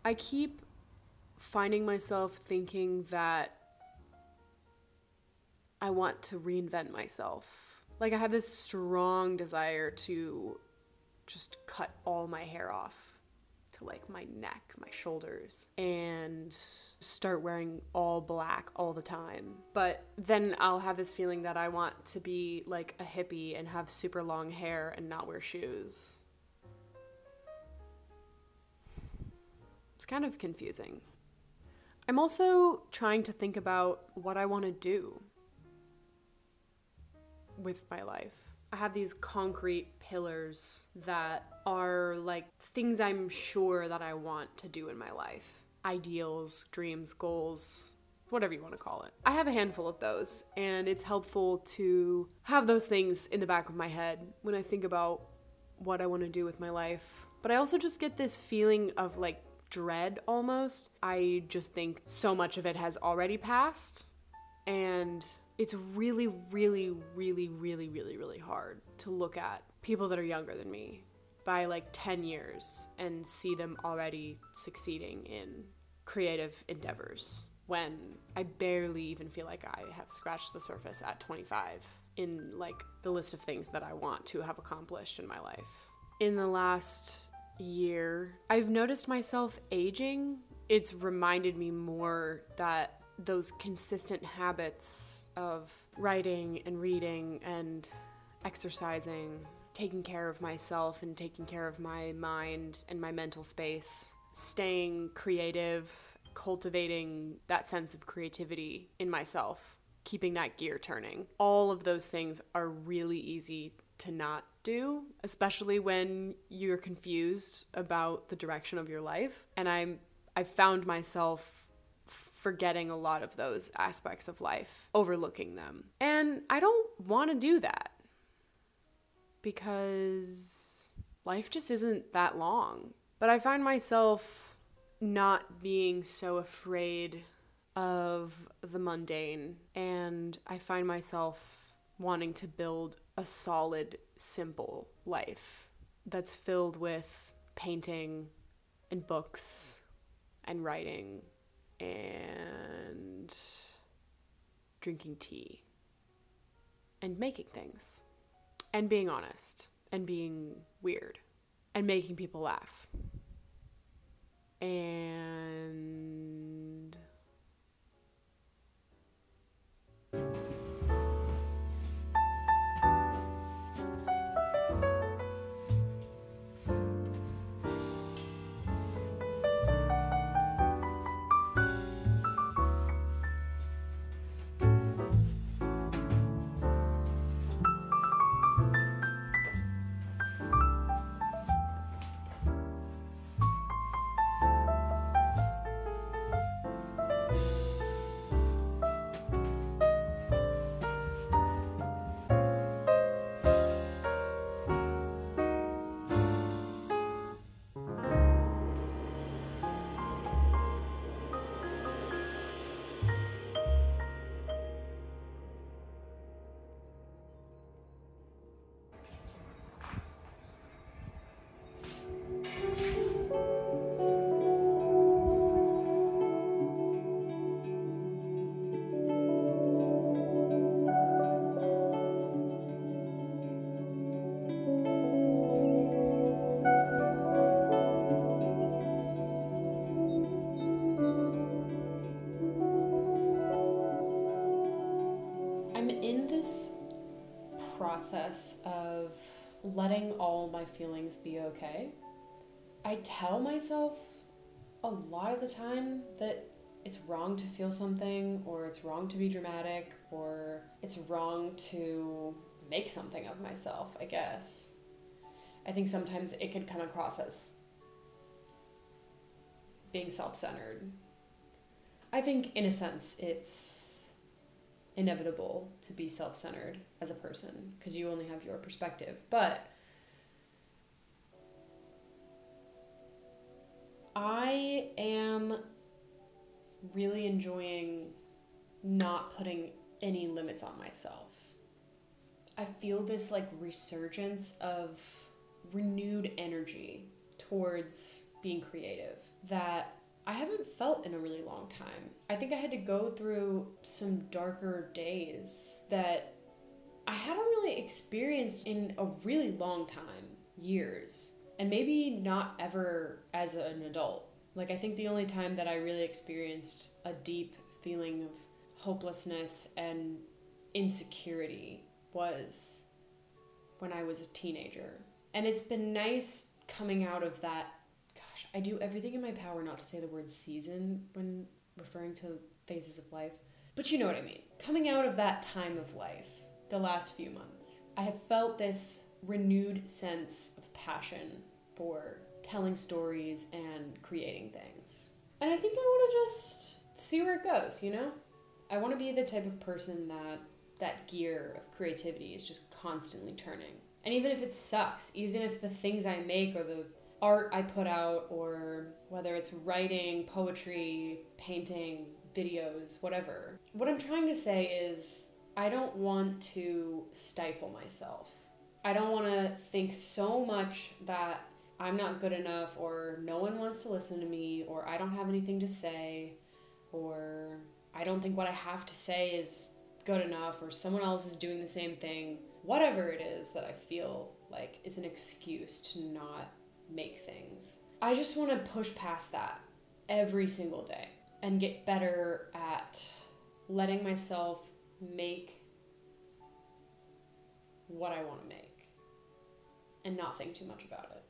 I keep finding myself thinking that I want to reinvent myself. Like, I have this strong desire to just cut all my hair off to like my neck, my shoulders, and start wearing all black all the time. But then I'll have this feeling that I want to be like a hippie and have super long hair and not wear shoes. It's kind of confusing. I'm also trying to think about what I want to do with my life. I have these concrete pillars that are like things I'm sure that I want to do in my life. Ideals, dreams, goals, whatever you want to call it. I have a handful of those, and it's helpful to have those things in the back of my head when I think about what I want to do with my life. But I also just get this feeling of like dread almost. I just think so much of it has already passed, and it's really, really, really, really, really, really hard to look at people that are younger than me by like 10 years and see them already succeeding in creative endeavors when I barely even feel like I have scratched the surface at 25 in like the list of things that I want to have accomplished in my life. In the last year, I've noticed myself aging. It's reminded me more that those consistent habits of writing and reading and exercising, taking care of myself and taking care of my mind and my mental space, staying creative, cultivating that sense of creativity in myself, keeping that gear turning. All of those things are really easy to not do, especially when you're confused about the direction of your life. And I found myself forgetting a lot of those aspects of life, overlooking them. And I don't want to do that because life just isn't that long. But I find myself not being so afraid of the mundane, and I find myself wanting to build a solid, simple life that's filled with painting and books and writing and drinking tea and making things and being honest and being weird and making people laugh. And I'm in this process of letting all my feelings be okay. I tell myself a lot of the time that it's wrong to feel something, or it's wrong to be dramatic, or it's wrong to make something of myself, I guess. I think sometimes it could come across as being self-centered. I think in a sense it's inevitable to be self-centered as a person because you only have your perspective, but I am really enjoying not putting any limits on myself. I feel this like resurgence of renewed energy towards being creative that I haven't felt in a really long time. I think I had to go through some darker days that I hadn't really experienced in a really long time, years, and maybe not ever as an adult. Like, I think the only time that I really experienced a deep feeling of hopelessness and insecurity was when I was a teenager. And it's been nice coming out of that. Gosh, I do everything in my power not to say the word season when referring to phases of life, but you know what I mean. Coming out of that time of life, the last few months, I have felt this renewed sense of passion for telling stories and creating things. And I think I want to just see where it goes, you know? I want to be the type of person that gear of creativity is just constantly turning. And even if it sucks, even if the things I make or the art I put out, or whether it's writing, poetry, painting, videos, whatever, what I'm trying to say is I don't want to stifle myself. I don't want to think so much that I'm not good enough, or no one wants to listen to me, or I don't have anything to say, or I don't think what I have to say is good enough, or someone else is doing the same thing. Whatever it is that I feel like is an excuse to not make things. I just want to push past that every single day and get better at letting myself make what I want to make and not think too much about it.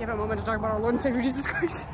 You have a moment to talk about our Lord and Savior Jesus Christ.